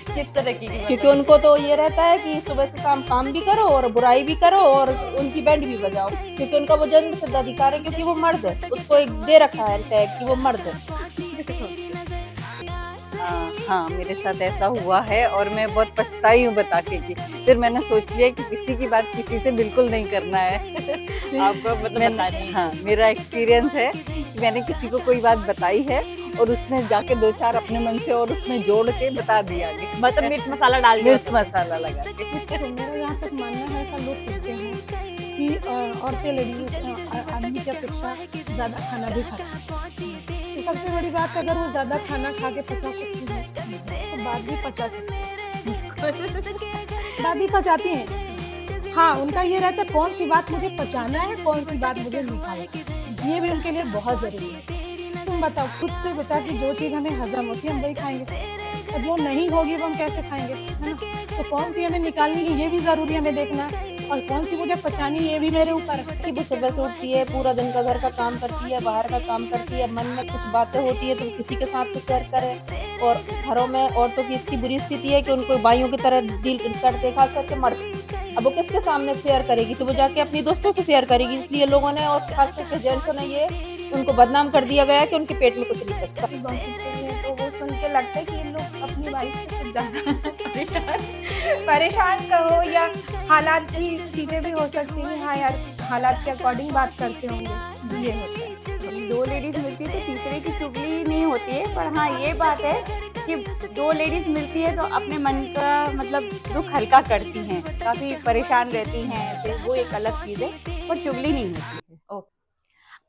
किस तरह की क्योंकि उनको तो ये रहता है कि सुबह से शाम काम भी करो और बुराई भी करो और उनकी बैंड भी बजाओ, क्योंकि उनका वो जन्म सिद्ध अधिकार है, क्योंकि वो मर्द है, उसको एक दे रखा है टैग कि वो मर्द है। हाँ, मेरे साथ ऐसा हुआ है और मैं बहुत पछताई हूँ बता के कि फिर मैंने सोच लिया कि किसी की बात किसी से बिल्कुल नहीं करना है। आपको मतलब हाँ, मेरा एक्सपीरियंस है कि मैंने किसी को कोई बात बताई है और उसने जाके 2-4 अपने मन से और उसमें जोड़ के बता दिया कि मतलब मिर्च मसाला डाल के मिर्च मसाला लगा के। तो मेरा यहाँ तक मानना है, ऐसा लोग कहते हैं कि औरतें लेडीज आदमी की अपेक्षा ज़्यादा खाना भी खाती हैं। तो सबसे बड़ी बात, अगर वो ज़्यादा खाना खा के पचा सकती है तो बात भी पचा सकती है, बात भी पचाती हैं। हाँ, उनका ये रहता है कौन सी बात मुझे पचाना है, कौन सी बात मुझे निकालना है, ये भी उनके लिए बहुत ज़रूरी है। तुम बताओ, खुद से बता कि जो चीज़ हमें हजम होती है हम वही खाएंगे, और जो नहीं होगी वो हम कैसे खाएंगे, है ना? तो कौन सी हमें निकालनी है ये भी ज़रूरी हमें देखना है, और कौन सी मुझे पचानी ये भी मेरे ऊपर है। कि वो सुबह से उठती है, पूरा दिन का घर का काम करती है, बाहर का काम करती है, मन में कुछ बातें होती है तो किसी के साथ तो शेयर करे। और घरों में औरतों की इतनी बुरी स्थिति है कि उनको भाइयों की तरह डील करते, खास करके मर्द। अब वो किसके सामने शेयर करेगी, तो वो जाके अपनी दोस्तों से शेयर करेगी। इसलिए लोगों ने और खास करके जेंट्सों ने ये उनको बदनाम कर दिया गया है कि उनके पेट में कुछ नहीं पचता। तो वो सुन के लगता है कि ये लोग अपनी वाइफ से कुछ ज़्यादा परेशान कहो, या हालात की चीज़ें भी हो सकती हैं। हाँ यार, हालात के अकॉर्डिंग बात करते होंगे, ये होता है। दो लेडीज मिलती है तो तीसरे की चुगली नहीं होती है, पर हाँ ये बात है कि दो लेडीज मिलती है तो अपने मन का मतलब दुख हल्का करती हैं, काफ़ी परेशान रहती हैं, तो वो एक अलग चीज़ है, पर चुगली नहीं होती है।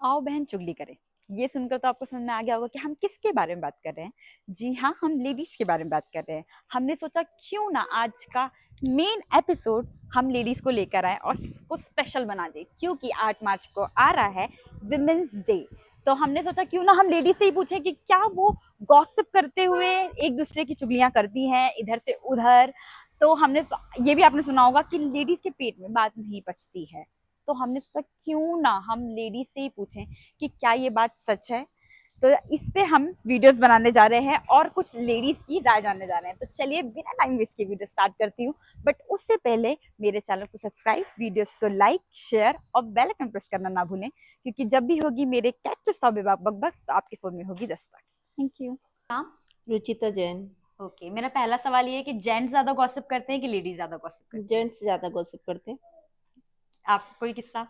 आओ बहन चुगली करें। ये सुनकर तो आपको समझ में आ गया होगा कि हम किसके बारे में बात कर रहे हैं। जी हाँ, हम लेडीज के बारे में बात कर रहे हैं। हमने सोचा क्यों ना आज का मेन एपिसोड हम लेडीज को लेकर आए और उसको स्पेशल बना दें, क्योंकि 8 मार्च को आ रहा है विमेंस डे। तो हमने सोचा क्यों ना हम लेडीज से ही पूछें कि क्या वो गॉसिप करते हुए एक दूसरे की चुगलियां करती हैं इधर से उधर। तो हमने ये भी आपने सुना होगा कि लेडीज के पेट में बात नहीं पचती है। तो हमने सोचा क्यों ना हम लेडीज से ही पूछें कि क्या ये बात सच है। तो इस पे हम वीडियोस बनाने जा रहे हैं और कुछ लेडीज की राय जानने जा रहे हैं। तो चलिए बिना टाइम वेस्ट के वीडियो स्टार्ट करती हूँ, बट उससे पहले मेरे चैनल को सब्सक्राइब, वीडियोस को लाइक, शेयर और बेल आइकन प्रेस करना ना भूलें, क्योंकि जब भी होगी मेरे कैच स्टॉप बकबक तो आपके फोन में होगी Dastak. Thank you. Ruchita Jain. Okay, मेरा पहला सवाल ये है कि जेंट्स ज्यादा गॉसिप करते हैं कि लेडीज ज्यादा गॉसिप करते हैं? जेंट्स ज्यादा गॉसिप करते हैं। आप कोई किस्सा?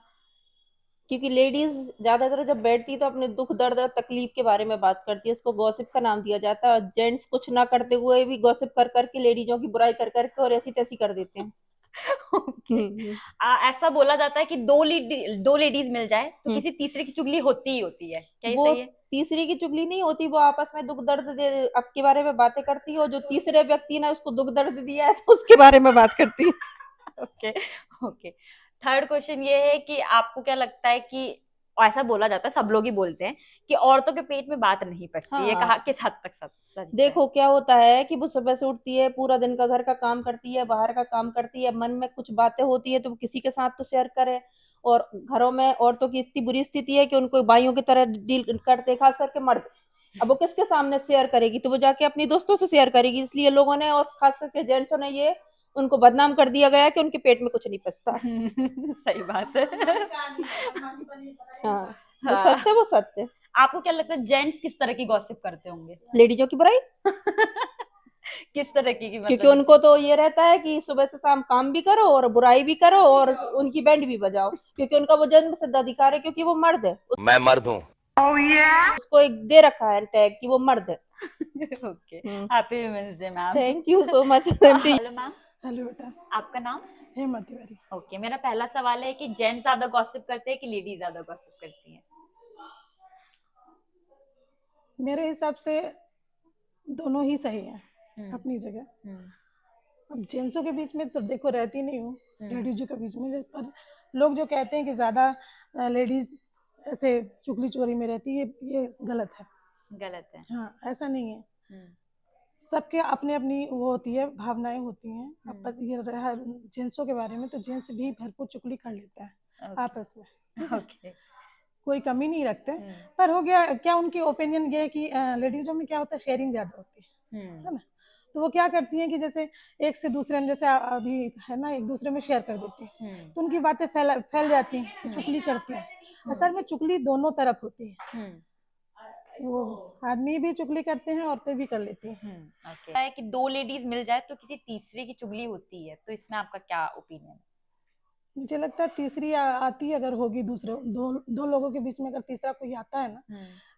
क्योंकि लेडीज ज्यादातर जब बैठती है तो अपने दुख दर्द और तकलीफ के बारे में बात करती है, उसको गॉसिप का नाम दिया जाता है। और जेंट्स कुछ ना करते हुए भी गॉसिप कर करके लेडीजों की बुराई कर करके और ऐसी तैसी कर देते हैं। Okay. ऐसा बोला जाता है कि दो लेडीज मिल जाए तो किसी तीसरे की चुगली होती ही होती है, क्या ये वो सही है? तीसरी की चुगली नहीं होती, वो आपस में दुख दर्द अब के बारे में बातें करती है, और जो तीसरे व्यक्ति ने उसको दुख दर्द दिया है तो उसके बारे में बात करती है। Okay okay. थर्ड क्वेश्चन ये है कि आपको क्या लगता है कि ऐसा बोला जाता है, सब लोग ही बोलते हैं कि औरतों के पेट में बात नहीं पचती। हाँ। ये कहा किस हद तक सच देखो क्या होता है कि वो सुबह से उठती है, पूरा दिन का घर का काम करती है, बाहर का काम करती है, मन में कुछ बातें होती है तो वो किसी के साथ तो शेयर करे। और घरों में औरतों की इतनी बुरी स्थिति है कि उनको भाइयों की तरह डील करते, खास करके मर्द। अब वो किसके सामने शेयर करेगी, तो वो जाके अपनी दोस्तों से शेयर करेगी। इसलिए लोगों ने और खास करके जेंट्सों ने ये उनको बदनाम कर दिया गया कि उनके पेट में कुछ नहीं पचता। सही बात है। हाँ, वो सत्य, वो सत्य। आपको क्या लगता है जेंट्स किस तरह की गॉसिप करते होंगे? लेडीजों की बुराई। किस तरह की मतलब? क्योंकि उनको तो ये रहता है कि सुबह से शाम काम भी करो और बुराई भी करो और उनकी बैंड भी बजाओ, क्योंकि उनका वो जन्म सिद्ध अधिकार है, क्योंकि वो मर्द है। मैं मर्द हूँ। उसको एक दे रखा है टैग कि वो मर्द है। Okay, happy women's day ma'am. Thank you so much. Hello ma'am, hello बेटा। आपका नाम? हेमंत तिवारी। ओके, मेरा पहला सवाल है कि जेंट्स ज्यादा गॉसिप करते हैं कि लेडीज ज्यादा गॉसिप करती हैं? मेरे हिसाब से दोनों ही सही है अपनी जगह। अब जेंट्सों के बीच में तो देखो रहती नहीं हूँ, लेडीजों के बीच में, पर लोग जो कहते हैं कि ज्यादा लेडीज ऐसे चुगली चोरी में रहती है, ये गलत है। गलत है? हाँ, ऐसा नहीं है। सबके अपने अपनी वो होती है, भावनाएं होती हैं। अब ये रहा जेंट्सों के बारे में, तो जेंट्स भी भरपूर चुगली कर लेता है आपस में। ओके, कोई कमी नहीं रखते। पर हो गया क्या, उनकी ओपिनियन ये है कि लेडीजों में क्या होता है, शेयरिंग ज्यादा होती है। है ना। तो वो क्या करती हैं कि जैसे एक से दूसरे में, जैसे अभी है ना, एक दूसरे में शेयर कर देती हैं, तो उनकी बातें फैल जाती हैं, तो चुगली करती हैं। असल में चुगली दोनों तरफ होती है, वो आदमी भी चुगली करते हैं, औरतें भी कर लेती हैं। ओके है कि दो लेडीज मिल जाए तो किसी तीसरे की चुगली होती है, तो इसमें आपका क्या ओपिनियन है? मुझे लगता है तीसरी आती अगर होगी, दूसरे दो लोगों के बीच में अगर तीसरा कोई आता है ना,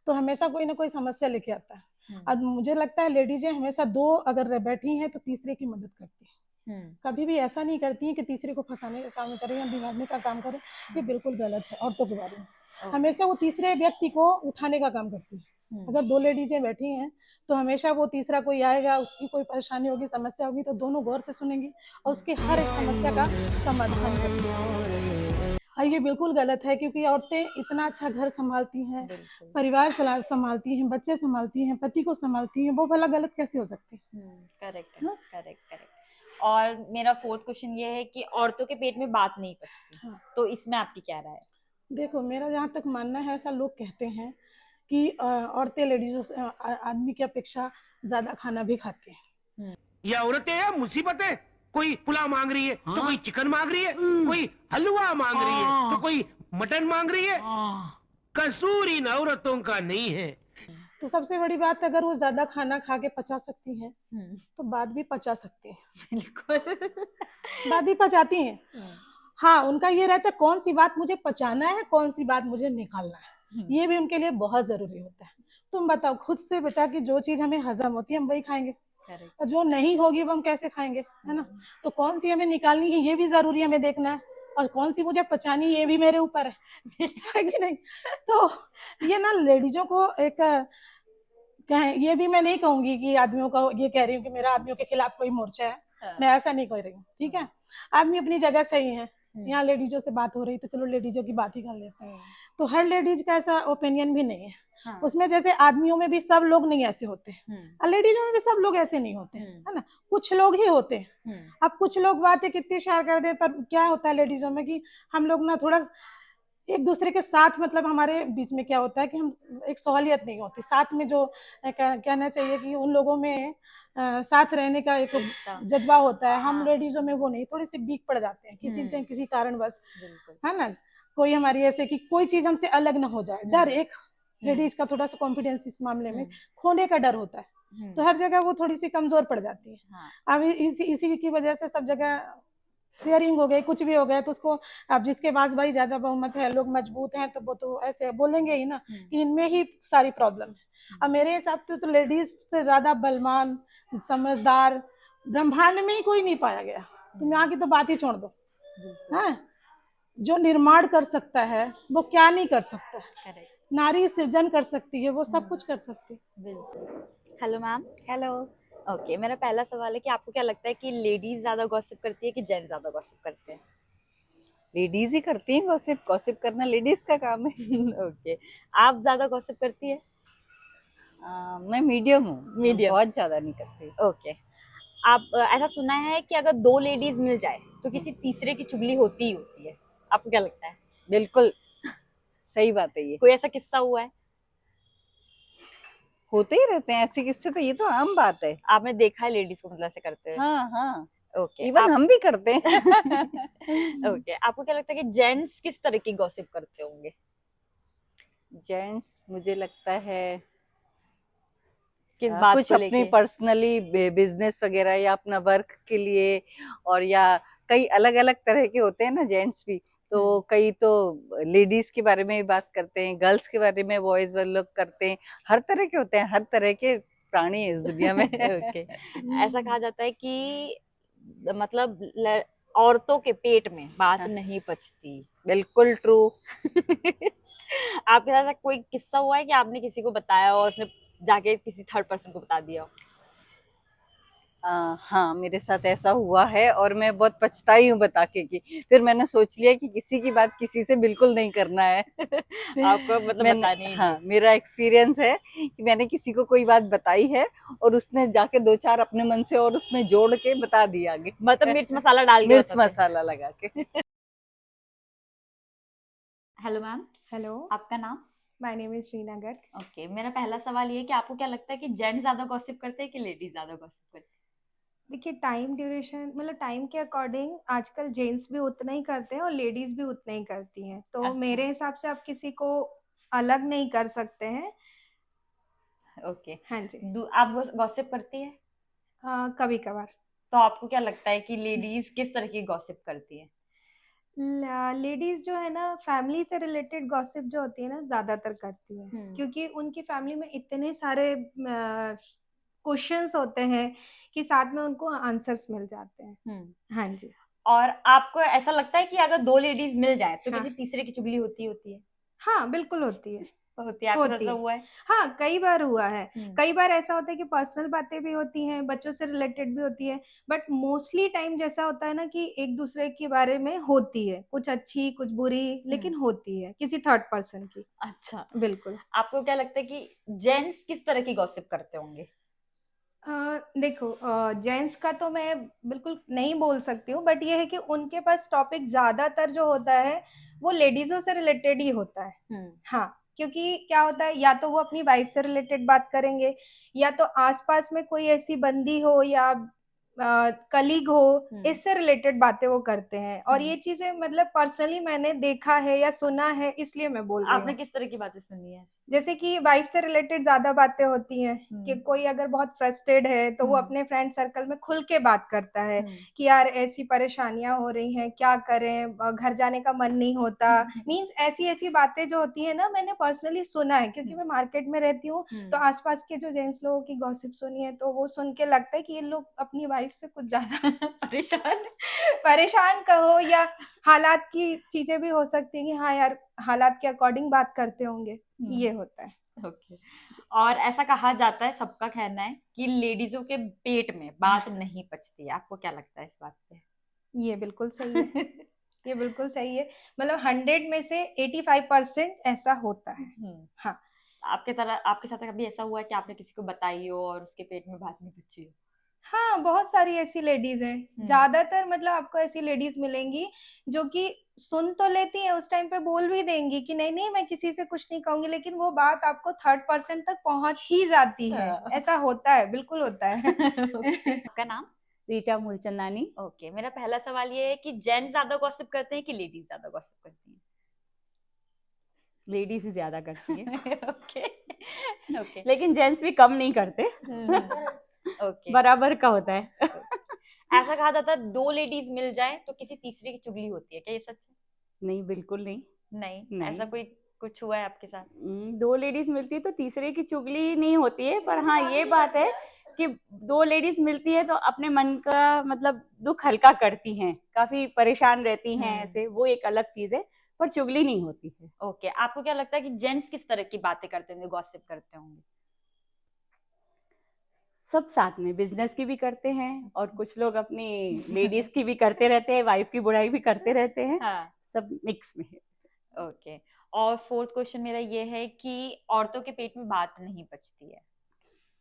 तो हमेशा कोई ना कोई समस्या लेके आता है। अब मुझे लगता है लेडीजें हमेशा दो अगर बैठी हैं तो तीसरे की मदद करती हैं, कभी भी ऐसा नहीं करती हैं कि तीसरे को फंसाने का काम करें या बिगाड़ने का काम करें। ये बिल्कुल गलत है औरतों के बारे में। हमेशा वो तीसरे व्यक्ति को उठाने का काम करती है। अगर दो लेडीजें बैठी हैं तो हमेशा वो तीसरा कोई आएगा, उसकी कोई परेशानी होगी, समस्या होगी, तो दोनों गौर से सुनेंगी और उसकी हर एक समस्या का समाधान करेंगी। और ये बिल्कुल गलत है, क्योंकि औरतें इतना अच्छा घर संभालती हैं, परिवार संभालती हैं, बच्चे संभालती हैं, पति को संभालती हैं, वो भला गलत कैसे हो सकती है? करेक्ट है, करेक्ट। और मेरा फोर्थ क्वेश्चन ये है कि औरतों के पेट में बात नहीं पचती, तो इसमें आपकी क्या राय है? देखो, मेरा जहाँ तक मानना है, ऐसा लोग कहते हैं कि औरतें लेडीजों से आदमी की अपेक्षा ज्यादा खाना भी खाती हैं। ये औरतें हैं मुसीबत है, कोई पुलाव मांग रही है तो कोई चिकन मांग रही है, कोई हलवा मांग रही है तो कोई मटन मांग रही है। कसूर इन औरतों का नहीं है। तो सबसे बड़ी बात, अगर वो ज्यादा खाना खा के पचा सकती हैं तो बात भी पचा सकती हैं। बिल्कुल बात भी पचाती हैं। हाँ, उनका ये रहता है कौन सी बात मुझे पचाना है, कौन सी बात मुझे निकालना है, ये भी उनके लिए बहुत जरूरी होता है। तुम बताओ खुद से बेटा कि जो चीज हमें हजम होती है हम वही खाएंगे, और जो नहीं होगी वो हम कैसे खाएंगे, है ना। तो कौन सी हमें निकालनी है ये भी जरूरी है, हमें देखना है, और कौन सी मुझे पचानी ये भी मेरे ऊपर है कि नहीं। तो ये ना लेडीजों को एक ये भी मैं नहीं कहूंगी कि आदमियों का, ये कह रही हूँ कि मेरा आदमियों के खिलाफ कोई मोर्चा है, मैं ऐसा नहीं कह रही हूँ, ठीक है। आदमी अपनी जगह सही है, यहाँ लेडीजों से बात हो रही तो चलो लेडीजों की बात ही कर लेते हैं। तो हर लेडीज का ऐसा ओपिनियन भी नहीं है। उसमें जैसे आदमियों में भी सब लोग नहीं ऐसे होते, और लेडीजों में भी सब लोग ऐसे नहीं होते, है ना, कुछ लोग ही होते हैं। अब कुछ लोग बातें कितनी शेयर कर दे, पर क्या होता है लेडीजों में कि हम लोग ना थोड़ा एक दूसरे के साथ, मतलब हमारे बीच में क्या होता है कि हम एक सहूलियत नहीं होती साथ में, जो कहना चाहिए कि उन लोगों में साथ रहने का एक जज्बा होता है, हम लेडीजों में वो नहीं, थोड़ी सी वीक पड़ जाते हैं किसी कारणवश, है ना। कोई हमारी ऐसे कि कोई चीज हमसे अलग ना हो जाए, डर, एक लेडीज का थोड़ा सा कॉन्फिडेंस इस मामले में खोने का डर होता है, तो हर जगह वो थोड़ी सी कमजोर पड़ जाती है। अब इसी की वजह से सब जगह शेयरिंग हो गई, कुछ भी हो गया, तो उसको अब जिसके पास भाई ज्यादा बहुमत है, लोग मजबूत हैं, तो वो तो ऐसे बोलेंगे ही ना कि इनमें ही सारी प्रॉब्लम है। अब मेरे हिसाब से तो लेडीज से ज्यादा बलवान, समझदार ब्रह्मांड में ही कोई नहीं पाया गया। तुम यहाँ की तो बात ही छोड़ दो, हाँ, जो निर्माण कर सकता है वो क्या नहीं कर सकता है। नारी सृजन कर सकती है, वो सब कुछ कर सकती है। Hello ma'am. हेलो। ओके, मेरा पहला सवाल है कि आपको क्या लगता है कि लेडीज ज्यादा गॉसिप करती है कि जेंट्स ज्यादा गॉसिप करते हैं? लेडीज ही करती हैं गॉसिप, गॉसिप करना लेडीज का काम है। ओके, आप ज्यादा गॉसिप करती है? मैं मीडियम हूँ, मीडियम, बहुत ज्यादा नहीं करती। ओके। आप ऐसा सुना है कि अगर दो लेडीज मिल जाए तो किसी तीसरे की चुगली होती ही होती है, आपको क्या लगता है? बिल्कुल सही बात है। ये कोई ऐसा किस्सा हुआ है? होते ही रहते हैं ऐसे किस्से, तो ये तो आम बात है। आपने देखा है लेडीज को मतलब ऐसे करते हुए? हाँ, ओके। इवन हम भी करते हैं। ओके, आपको क्या लगता है कि जेंट्स किस तरह की गॉसिप करते होंगे? जेंट्स मुझे लगता है किस बात कुछ को अपनी लेके? पर्सनली बिजनेस वगैरह या अपना वर्क के लिए, और या कई अलग अलग तरह के होते हैं ना जेंट्स भी, तो कई तो लेडीज के बारे में भी बात करते हैं, गर्ल्स के बारे में बॉयज वाले लोग करते हैं, हर तरह के होते हैं, हर तरह के प्राणी है इस दुनिया में। ओके। ऐसा कहा जाता है कि मतलब औरतों के पेट में बात नहीं पचती। बिल्कुल ट्रू। आपके साथ ऐसा कोई किस्सा हुआ है कि आपने किसी को बताया और उसने जाके किसी थर्ड पर्सन को बता दिया हो? हाँ, मेरे साथ ऐसा हुआ है और मैं बहुत पछताई हूँ बता के कि फिर मैंने सोच लिया कि किसी की बात किसी से बिल्कुल नहीं करना है। आपको मतलब बतानी ही हाँ, मेरा एक्सपीरियंस है कि मैंने किसी को कोई बात बताई है और उसने जाके दो चार अपने मन से और उसमें जोड़ के बता दिया आगे, मतलब मिर्च मसाला डाल के मिर्च मसाला लगा के। Hello ma'am. हेलो, आपका नाम? My name is Reena Garg. Okay, मेरा पहला सवाल ये है कि आपको क्या लगता है कि जेंट्स ज्यादा गॉसिप करते हैं कि लेडीज ज्यादा गॉसिप करते हैं? देखिए, टाइम ड्यूरेशन मतलब टाइम के अकॉर्डिंग आजकल जेंट्स भी उतना ही करते हैं और लेडीज भी उतना ही करती हैं, तो अच्छा। मेरे हिसाब से आप किसी को अलग नहीं कर सकते हैं। ओके, हाँ जी। आप गॉसिप करती है? कभी कभार। तो आपको क्या लगता है कि लेडीज किस तरह की गॉसिप करती है? लेडीज जो है ना, फैमिली से रिलेटेड गॉसिप जो होती है ना, ज्यादातर करती हैं, हम्म। क्योंकि उनकी फैमिली में इतने सारे क्वेश्चंस होते हैं कि साथ में उनको आंसर्स मिल जाते हैं। हाँ जी। और आपको ऐसा लगता है कि अगर दो लेडीज मिल जाए तो हाँ। किसी तीसरे की चुगली होती है? हाँ, बिल्कुल होती है। होती है, आपके साथ होती ऐसा है। हुआ है? हाँ, कई बार हुआ है। हम्म। कई बार ऐसा होता है कि पर्सनल बातें भी होती हैं, बच्चों से रिलेटेड भी होती है, बट मोस्टली टाइम जैसा होता है ना कि एक दूसरे के बारे में होती है, कुछ अच्छी कुछ बुरी, लेकिन होती है किसी थर्ड पर्सन की। अच्छा, बिल्कुल। आपको क्या लगता है कि जेंट्स किस तरह की गॉसिप करते होंगे? देखो, जेंट्स का तो मैं बिल्कुल नहीं बोल सकती हूँ, बट ये है कि उनके पास टॉपिक ज्यादातर जो होता है वो लेडीजों से रिलेटेड ही होता है। हाँ, क्योंकि क्या होता है, या तो वो अपनी वाइफ से रिलेटेड बात करेंगे, या तो आसपास में कोई ऐसी बंदी हो या कलीग हो, इससे रिलेटेड बातें वो करते हैं। और ये चीजें मतलब पर्सनली मैंने देखा है या सुना है, इसलिए मैं बोल रही आपने हूँ। किस तरह की बातें सुनी है? जैसे कि वाइफ से रिलेटेड ज्यादा बातें होती हैं कि कोई अगर बहुत फ्रस्ट्रेटेड है तो वो अपने फ्रेंड सर्कल में खुल के बात करता है कि यार ऐसी परेशानियां हो रही हैं, क्या करें, घर जाने का मन नहीं होता। मींस ऐसी ऐसी बातें जो होती है ना, मैंने पर्सनली सुना है, क्योंकि मैं मार्केट में रहती हूँ, तो आसपास के जो जेंट्स लोगों की गॉसिप सुनी है, तो वो सुन के लगता है कि ये लोग अपनी वाइफ से कुछ ज्यादा परेशान कहो, या हालात की चीजें भी हो सकती है कि हाँ यार, हालात के अकॉर्डिंग बात करते होंगे, ये होता है। ओके। और ऐसा कहा जाता है, सबका कहना है कि लेडीजों के पेट में बात नहीं पचती है, आपको क्या लगता है इस बात पे? ये बिल्कुल सही है। ये बिल्कुल सही है, मतलब 100 में से 85% ऐसा होता है। हाँ। आपके साथ कभी ऐसा हुआ है कि आपने किसी को बताई हो और उसके पेट में बात नहीं पची हो? हाँ, बहुत सारी ऐसी लेडीज हैं, ज्यादातर मतलब आपको ऐसी लेडीज मिलेंगी जो कि सुन तो लेती हैं, उस टाइम पे बोल भी देंगी कि नहीं नहीं मैं किसी से कुछ नहीं कहूंगी, लेकिन वो बात आपको थर्ड पर्सन तक पहुंच ही जाती है। ऐसा होता है, बिल्कुल होता है। आपका नाम? रीटा मूलचंदानी। ओके, मेरा पहला सवाल ये है कि जेंट्स ज्यादा गॉसिप करते हैं कि लेडीज ज्यादा गॉसिप करती हैं? लेडीज ही ज्यादा करती है। ओके। ओके। लेकिन जेंट्स भी कम नहीं करते। ओके। बराबर का होता है। ऐसा कहा जाता है दो लेडीज मिल जाए तो किसी तीसरे की चुगली होती है, क्या ये सच है? नहीं, बिल्कुल नहीं। नहीं। ऐसा कोई कुछ हुआ है आपके साथ? दो लेडीज मिलती है तो तीसरे की चुगली नहीं होती है, पर हाँ ये बात है कि दो लेडीज मिलती है तो अपने मन का मतलब दुख हल्का करती हैं, काफी परेशान रहती हैं, ऐसे वो एक अलग चीज है, पर चुगली नहीं होती है। ओके, आपको क्या लगता है कि जेंट्स किस तरह की बातें करते होंगे, गॉसिप करते होंगे? सब साथ में, बिजनेस की भी करते हैं और कुछ लोग अपनी लेडीज की भी करते रहते हैं, वाइफ की बुराई भी करते रहते हैं। हाँ। सब मिक्स में है। ओके। और फोर्थ क्वेश्चन मेरा ये है कि औरतों के पेट में बात नहीं पचती है,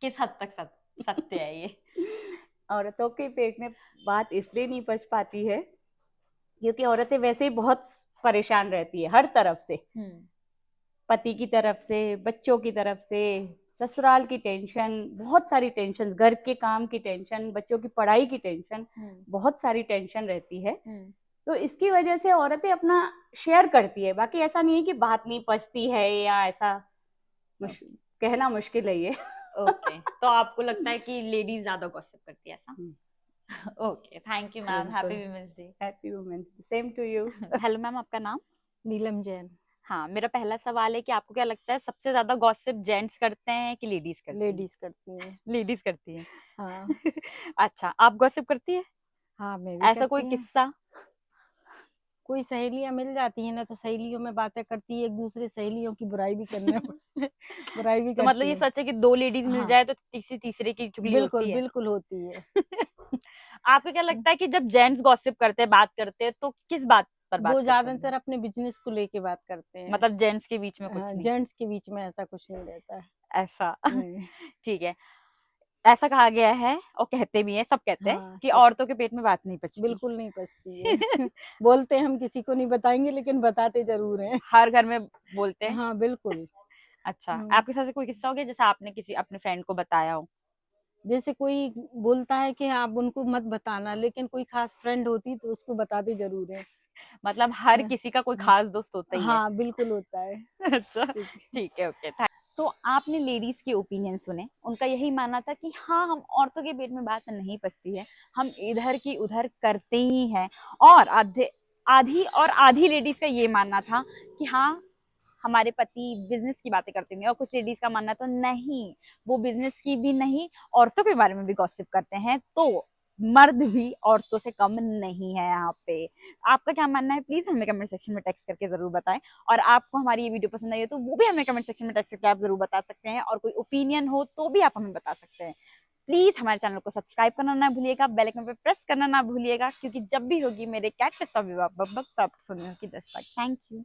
किस हद तक सत्य है ये? औरतों के पेट में बात इसलिए नहीं पच पाती है क्योंकि औरतें वैसे ही बहुत परेशान रहती है हर तरफ से, पति की तरफ से, बच्चों की तरफ से, ससुराल की टेंशन, बहुत सारी टेंशन, घर के काम की टेंशन, बच्चों की पढ़ाई की टेंशन, बहुत सारी टेंशन रहती है। तो इसकी वजह से औरतें अपना शेयर करती है, बाकी ऐसा नहीं है कि बात नहीं पचती है या ऐसा कहना मुश्किल है ये। ओके, तो आपको लगता है कि लेडीज ज्यादा गॉसिप करती है ऐसा? Okay, thank you ma'am, happy women's day. Happy women's day, same to you. Hello ma'am, आपका नाम? नीलम जैन। हाँ, मेरा पहला सवाल है कि आपको क्या लगता है सबसे ज्यादा गॉसिप जेंट्स करते हैं कि लेडीज करती हैं? लेडीज करती हैं। लेडीज करती हैं। हाँ। अच्छा, आप गॉसिप करती है? हाँ, मैं भी ऐसा कोई करती हूँ। किस्सा? कोई सहेलियां मिल जाती हैं ना, तो सहेलियों में बातें करती है, एक दूसरे सहेलियों की बुराई भी करने बुराई भी तो करती मतलब ये है। सच है कि दो लेडीज मिल हाँ। जाए तो किसी तीसरे की चुगली बिल्कुल होती है? बिल्कुल होती है। आपको क्या लगता है कि जब जेंट्स गॉसिप करते हैं, बात करते हैं, तो किस बात पर बात वो करते हैं? ज्यादातर अपने बिजनेस को लेके बात करते हैं। मतलब जेंट्स के बीच में कुछ नहीं? जेंट्स के बीच में ऐसा कुछ नहीं रहता है। ऐसा? नहीं। ठीक है। ऐसा कहा गया है और कहते भी हैं, सब कहते हैं हाँ, कि सब। औरतों के पेट में बात नहीं पचती। बिल्कुल नहीं पचती है। बोलते हैं हम किसी को नहीं बताएंगे, लेकिन बताते जरूर हैं। हर घर में बोलते हैं। हाँ, बिल्कुल। अच्छा, आपके साथ कोई किस्सा हो गया जैसे आपने किसी अपने फ्रेंड को बताया हो? जैसे कोई बोलता है कि आप उनको मत बताना, लेकिन कोई खास फ्रेंड होती तो उसको बताते जरूर है। मतलब हर किसी का कोई खास दोस्त होता ही है। हाँ, बिल्कुल होता है। अच्छा, ठीक है, ओके। तो आपने लेडीज के ओपिनियन सुने, उनका यही मानना था कि हाँ, हम औरतों के पेट में बात नहीं पचती है, हम इधर की उधर करते ही हैं। और आधी लेडीज का ये मानना था कि हाँ, हमारे पति बिजनेस की बातें करते होंगे। और कुछ लेडीज का मानना तो नहीं, वो बिजनेस की भी नहीं, औरतों के बारे में भी गॉसिप करते हैं। तो मर्द भी औरतों से कम नहीं है यहाँ पे। आपका क्या मानना है, प्लीज हमें कमेंट सेक्शन में टेक्स्ट करके जरूर बताएं। और आपको हमारी ये वीडियो पसंद आई हो तो वो भी हमें कमेंट सेक्शन में टेक्स्ट करके आप जरूर बता सकते हैं। और कोई ओपिनियन हो तो भी आप हमें बता सकते हैं। प्लीज हमारे चैनल को सब्सक्राइब करना ना भूलिएगा, बेल आइकन पे प्रेस करना ना भूलिएगा, क्योंकि जब भी होगी मेरे कैट टेस्ट ऑफ विवाह बक बक तो आपको सुनने की दस्तक। Thank you.